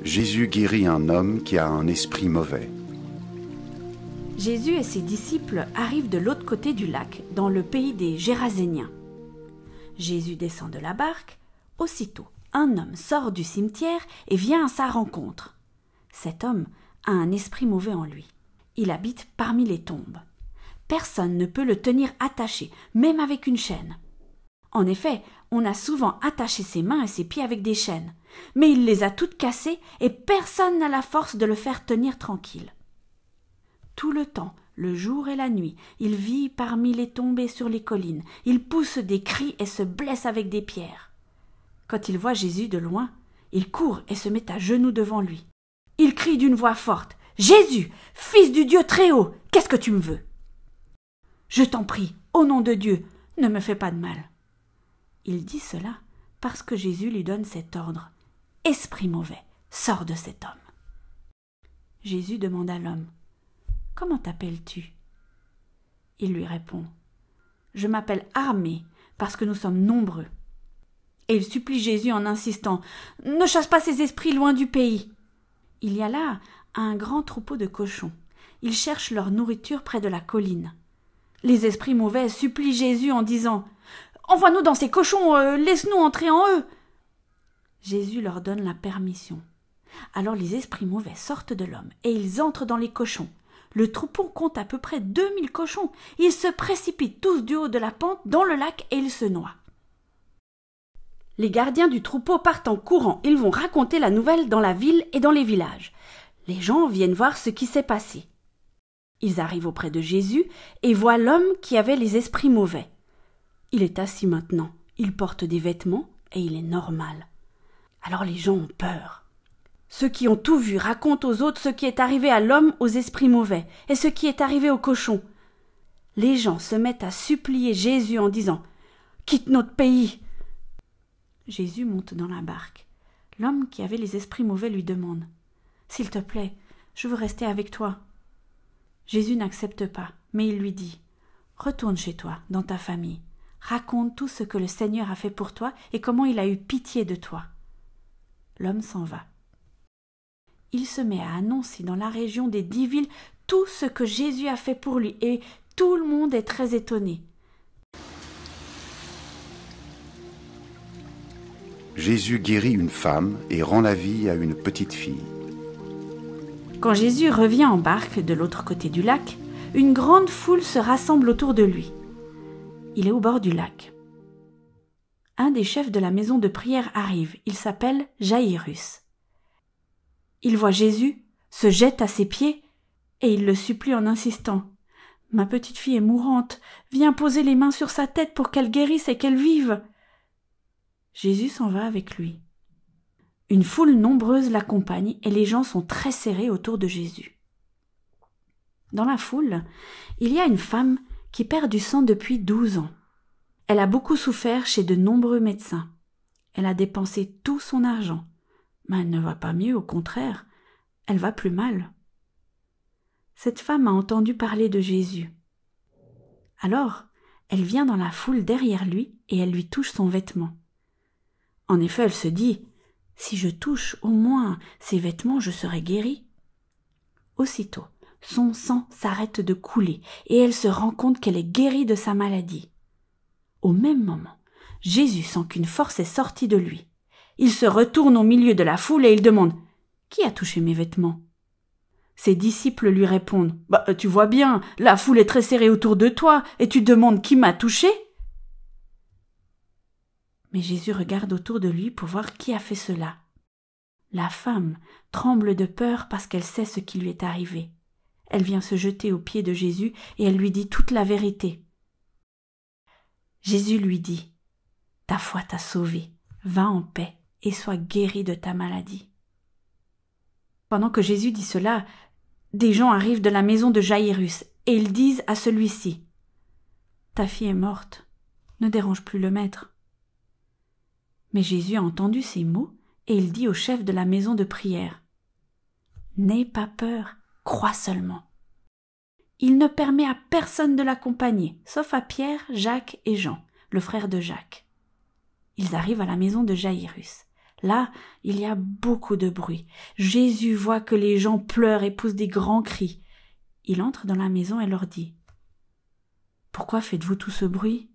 Jésus guérit un homme qui a un esprit mauvais. Jésus et ses disciples arrivent de l'autre côté du lac, dans le pays des Géraséniens. Jésus descend de la barque. Aussitôt, un homme sort du cimetière et vient à sa rencontre. Cet homme a un esprit mauvais en lui. Il habite parmi les tombes. Personne ne peut le tenir attaché, même avec une chaîne. En effet, on a souvent attaché ses mains et ses pieds avec des chaînes, mais il les a toutes cassées et personne n'a la force de le faire tenir tranquille. Tout le temps, le jour et la nuit, il vit parmi les tombes et sur les collines. Il pousse des cris et se blesse avec des pierres. Quand il voit Jésus de loin, il court et se met à genoux devant lui. Il crie d'une voix forte « Jésus, fils du Dieu très haut, qu'est-ce que tu me veux ?»« Je t'en prie, au nom de Dieu, ne me fais pas de mal. » Il dit cela parce que Jésus lui donne cet ordre. « Esprit mauvais, sors de cet homme. » Jésus demande à l'homme « Comment t'appelles-tu » Il lui répond « Je m'appelle Armée, parce que nous sommes nombreux. » Et il supplie Jésus en insistant « Ne chasse pas ces esprits loin du pays. » Il y a là un grand troupeau de cochons. Ils cherchent leur nourriture près de la colline. Les esprits mauvais supplient Jésus en disant « Envoie-nous dans ces cochons, laisse-nous entrer en eux. » Jésus leur donne la permission. Alors les esprits mauvais sortent de l'homme et ils entrent dans les cochons. Le troupeau compte à peu près 2000 cochons. Ils se précipitent tous du haut de la pente dans le lac et ils se noient. Les gardiens du troupeau partent en courant. Ils vont raconter la nouvelle dans la ville et dans les villages. Les gens viennent voir ce qui s'est passé. Ils arrivent auprès de Jésus et voient l'homme qui avait les esprits mauvais. Il est assis maintenant. Il porte des vêtements et il est normal. Alors les gens ont peur. Ceux qui ont tout vu racontent aux autres ce qui est arrivé à l'homme aux esprits mauvais et ce qui est arrivé aux cochons. Les gens se mettent à supplier Jésus en disant « Quitte notre pays !» Jésus monte dans la barque. L'homme qui avait les esprits mauvais lui demande « S'il te plaît, je veux rester avec toi. » Jésus n'accepte pas, mais il lui dit « Retourne chez toi, dans ta famille. Raconte tout ce que le Seigneur a fait pour toi et comment il a eu pitié de toi. » L'homme s'en va. Il se met à annoncer dans la région des 10 villes tout ce que Jésus a fait pour lui et tout le monde est très étonné. Jésus guérit une femme et rend la vie à une petite fille. Quand Jésus revient en barque de l'autre côté du lac, une grande foule se rassemble autour de lui. Il est au bord du lac. Un des chefs de la maison de prière arrive. Il s'appelle Jaïrus. Il voit Jésus, se jette à ses pieds et il le supplie en insistant. « Ma petite fille est mourante, viens poser les mains sur sa tête pour qu'elle guérisse et qu'elle vive. » Jésus s'en va avec lui. Une foule nombreuse l'accompagne et les gens sont très serrés autour de Jésus. Dans la foule, il y a une femme qui perd du sang depuis 12 ans. Elle a beaucoup souffert chez de nombreux médecins. Elle a dépensé tout son argent. Mais elle ne va pas mieux, au contraire, elle va plus mal. Cette femme a entendu parler de Jésus. Alors, elle vient dans la foule derrière lui et elle lui touche son vêtement. En effet, elle se dit « Si je touche au moins ses vêtements, je serai guérie. » Aussitôt, son sang s'arrête de couler et elle se rend compte qu'elle est guérie de sa maladie. Au même moment, Jésus sent qu'une force est sortie de lui. Il se retourne au milieu de la foule et il demande « Qui a touché mes vêtements ?» Ses disciples lui répondent « Tu vois bien, la foule est très serrée autour de toi et tu demandes qui m'a touché ?» Mais Jésus regarde autour de lui pour voir qui a fait cela. La femme tremble de peur parce qu'elle sait ce qui lui est arrivé. Elle vient se jeter aux pieds de Jésus et elle lui dit toute la vérité. Jésus lui dit « Ta foi t'a sauvée, va en paix et sois guérie de ta maladie. » Pendant que Jésus dit cela, des gens arrivent de la maison de Jaïrus et ils disent à celui-ci « Ta fille est morte, ne dérange plus le maître. » Mais Jésus a entendu ces mots et il dit au chef de la maison de prière « N'aie pas peur, crois seulement. » Il ne permet à personne de l'accompagner, sauf à Pierre, Jacques et Jean, le frère de Jacques. Ils arrivent à la maison de Jaïrus. Là, il y a beaucoup de bruit. Jésus voit que les gens pleurent et poussent des grands cris. Il entre dans la maison et leur dit : « Pourquoi faites-vous tout ce bruit ?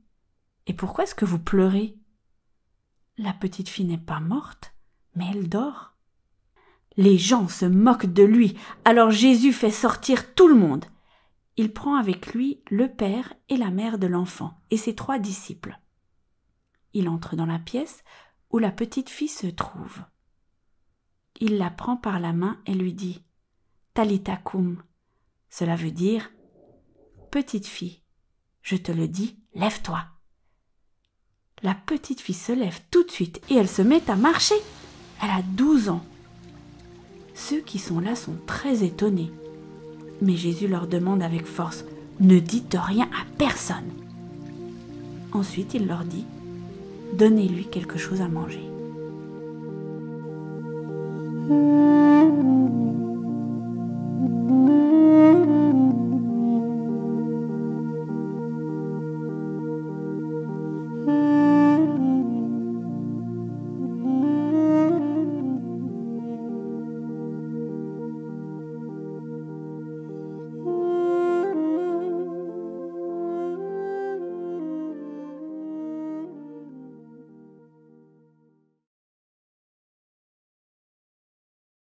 Et pourquoi est-ce que vous pleurez ? La petite fille n'est pas morte, mais elle dort. » Les gens se moquent de lui, alors Jésus fait sortir tout le monde. Il prend avec lui le père et la mère de l'enfant et ses 3 disciples. Il entre dans la pièce où la petite fille se trouve. Il la prend par la main et lui dit : « Talitha koum », cela veut dire : « Petite fille, je te le dis, lève-toi ». La petite fille se lève tout de suite et elle se met à marcher. Elle a 12 ans. Ceux qui sont là sont très étonnés. Mais Jésus leur demande avec force : « Ne dites rien à personne !» Ensuite, il leur dit : « Donnez-lui quelque chose à manger. »